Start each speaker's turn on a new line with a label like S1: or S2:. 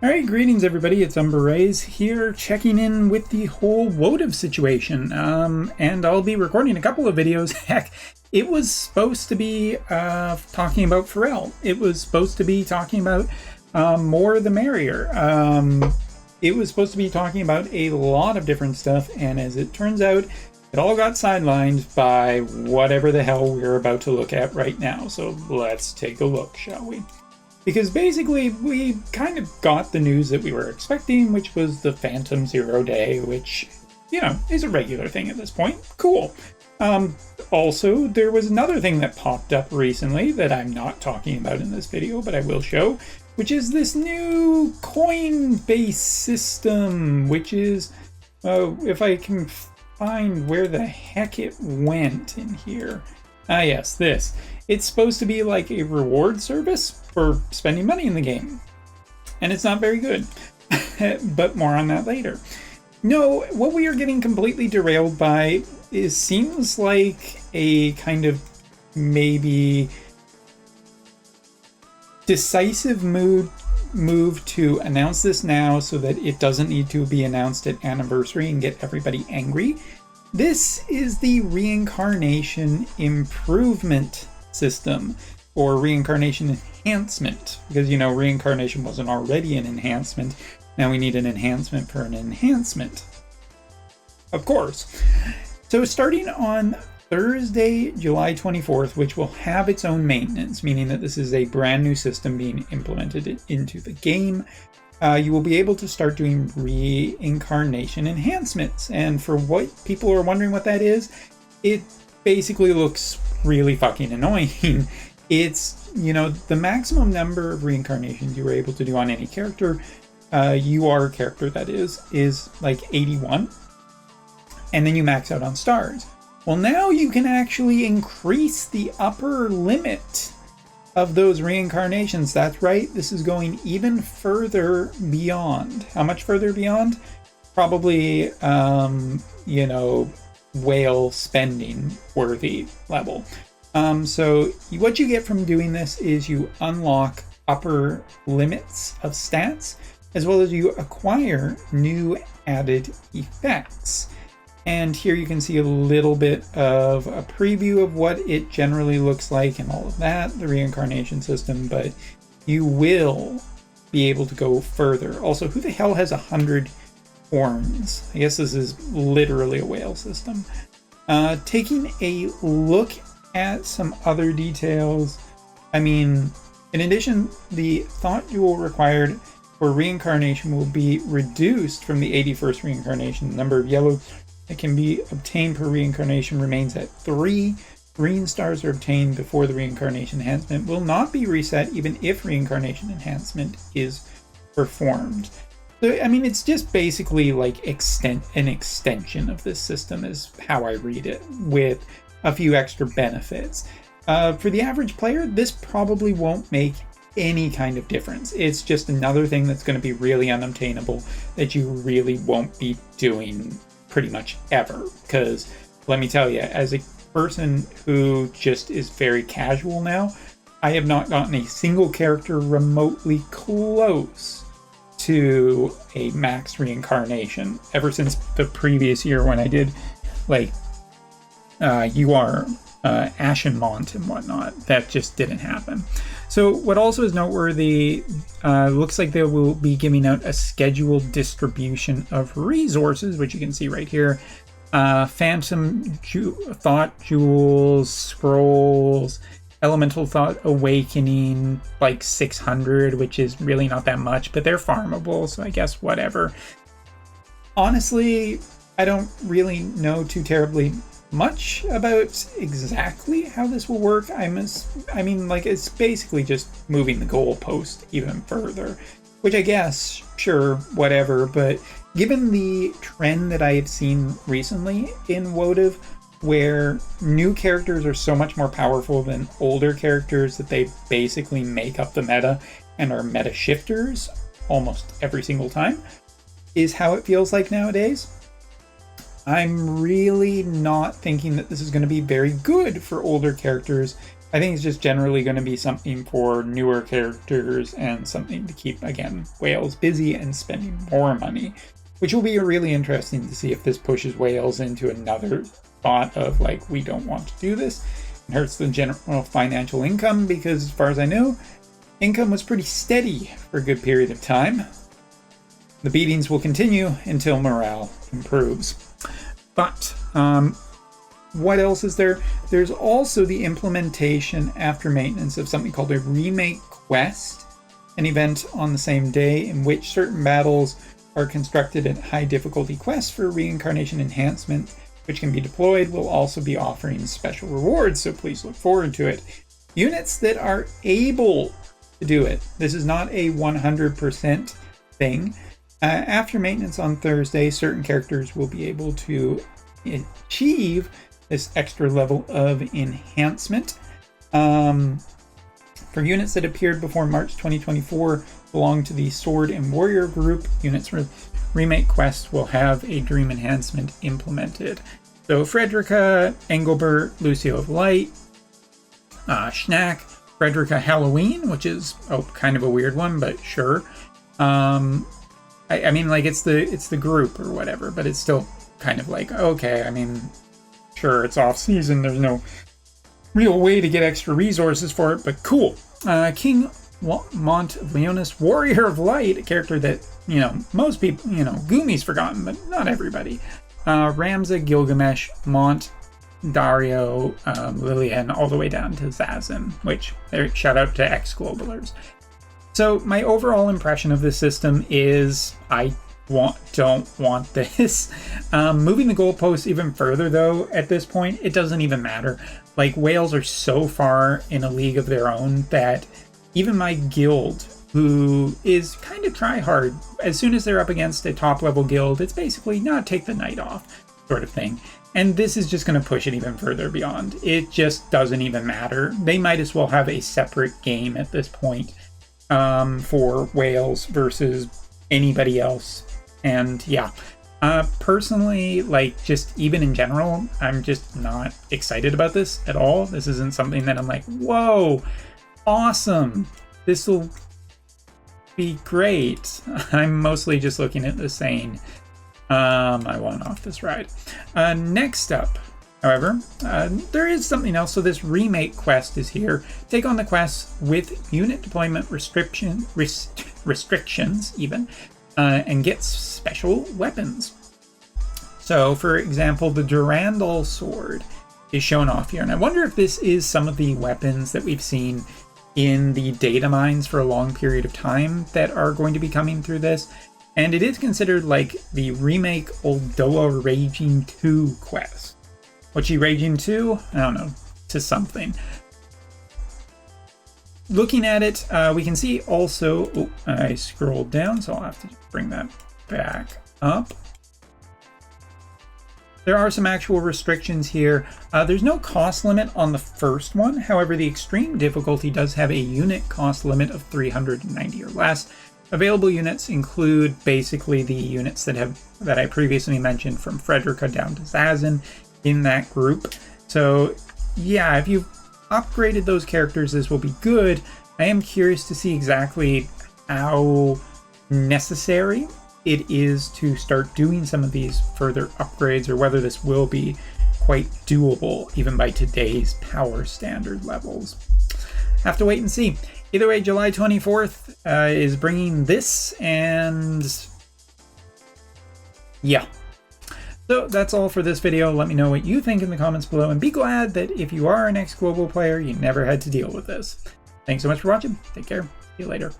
S1: Alright, greetings everybody, it's Umberrays here, checking in with the whole Wotv situation, and I'll be recording a couple of videos. Heck, it was supposed to be talking about Pharrell. It was supposed to be talking about more the merrier. It was supposed to be talking about a lot of different stuff, and as it turns out, it all got sidelined by whatever the hell we're about to look at right now. So let's take a look, shall we? Because basically, we kind of got the news that we were expecting, which was the Phantom Zero Day, which, you know, is a regular thing at this point. Cool. Also, there was another thing that popped up recently that I'm not talking about in this video, but I will show, which is this new coin-based system, which is, if I can find where the heck it went in here. Ah, yes, this. It's supposed to be like a reward service for spending money in the game. And it's not very good. But more on that later. No, what we are getting completely derailed by seems like a kind of maybe decisive move to announce this now so that it doesn't need to be announced at anniversary and get everybody angry. This is the Reincarnation Improvement System, or Reincarnation Enhancement, because, you know, Reincarnation wasn't already an enhancement. Now we need an enhancement for an enhancement. Of course. So starting on Thursday, July 24th, which will have its own maintenance, meaning that this is a brand new system being implemented into the game, you will be able to start doing reincarnation enhancements. And for what people are wondering what that is, it basically looks really fucking annoying. It's, you know, the maximum number of reincarnations you were able to do on any character, UR character that is like 81. And then you max out on stars. Well, now you can actually increase the upper limit of those reincarnations. That's right, this is going even further beyond. How much further beyond? Probably, you know, whale spending worthy level. So what you get from doing this is you unlock upper limits of stats, as well as you acquire new added effects. And here you can see a little bit of a preview of what it generally looks like and all of that, the reincarnation system, but you will be able to go further. Also, who the hell has 100 horns? I guess this is literally a whale system. Taking a look at some other details, I mean, in addition, the thought jewel required for reincarnation will be reduced from the 81st reincarnation. The number of yellow that can be obtained per reincarnation remains at 3. Green stars are obtained before the reincarnation enhancement will not be reset even if reincarnation enhancement is performed. So, I mean, it's just basically like an extension of this system is how I read it, with a few extra benefits. For the average player, this probably won't make any kind of difference. It's just another thing that's going to be really unobtainable that you really won't be doing pretty much ever. Because let me tell you, as a person who just is very casual now, I have not gotten a single character remotely close to a max reincarnation ever since the previous year when I did like Ashenmont and whatnot. That just didn't happen. So what also is noteworthy, looks like they will be giving out a scheduled distribution of resources, which you can see right here. Phantom Thought Jewels, Scrolls, Elemental Thought Awakening, like 600, which is really not that much, but they're farmable, so I guess whatever. Honestly, I don't really know too terribly much about exactly how this will work. I mean, like, it's basically just moving the goalpost even further, which I guess, sure, whatever, but given the trend that I have seen recently in Wotv, where new characters are so much more powerful than older characters that they basically make up the meta and are meta shifters almost every single time, is how it feels like nowadays. I'm really not thinking that this is going to be very good for older characters I think it's just generally going to be something for newer characters and something to keep, again, whales busy and spending more money, which will be really interesting to see if this pushes whales into another spot of like, we don't want to do this. It hurts the general financial income because, as far as I know, income was pretty steady for a good period of time. The beatings will continue until morale improves. But what else is there? There's also the implementation after maintenance of something called a Remake quest, an event on the same day in which certain battles are constructed at high difficulty quests for reincarnation enhancement, which can be deployed. Will also be offering special rewards, so please look forward to it. Units that are able to do it. This is not a 100% thing. After maintenance on Thursday, certain characters will be able to achieve this extra level of enhancement. For units that appeared before March 2024, belong to the Sword and Warrior group, units Remake quests will have a Dream Enhancement implemented. So Frederica, Engelbert, Lucio of Light, Schnack, Frederica Halloween, which is kind of a weird one, but sure. I mean, like, it's the group or whatever, but it's still kind of like, okay, I mean, sure, it's off season, there's no real way to get extra resources for it, but cool. King Mont Leonis, Warrior of Light, a character that, most people, Gumi's forgotten, but not everybody. Ramza, Gilgamesh, Mont, Dario, Lillian, all the way down to Zazin, which, shout out to ex-globalers. So my overall impression of this system is I don't want this. Moving the goalposts even further, though, at this point, it doesn't even matter. Like, whales are so far in a league of their own that even my guild, who is kind of try-hard, as soon as they're up against a top-level guild, it's basically, take the night off, sort of thing. And this is just going to push it even further beyond. It just doesn't even matter. They might as well have a separate game at this point for whales versus anybody else. And yeah, personally, like, just even in general, I'm just not excited about this at all. This isn't something that I'm like, whoa, awesome, this will be great. I'm mostly just looking at this saying, I want off this ride. Next up, however, there is something else. So this Remake quest is here. Take on the quests with unit deployment restrictions even, and get special weapons. So, for example, the Durandal sword is shown off here. And I wonder if this is some of the weapons that we've seen in the data mines for a long period of time that are going to be coming through this. And it is considered like the Remake Oldoa Raging 2 quest. What's she raging to? I don't know. To something. Looking at it, we can see also... Oh, I scrolled down, so I'll have to just bring that back up. There are some actual restrictions here. There's no cost limit on the first one. However, the extreme difficulty does have a unit cost limit of 390 or less. Available units include basically the units that I previously mentioned, from Frederica down to Zazin in that group. So yeah, if you've upgraded those characters, this will be good. I am curious to see exactly how necessary it is to start doing some of these further upgrades, or whether this will be quite doable even by today's power standard levels. Have to wait and see. Either way, July 24th is bringing this, and yeah. So that's all for this video. Let me know what you think in the comments below, and be glad that if you are an ex-global player, you never had to deal with this. Thanks so much for watching. Take care. See you later.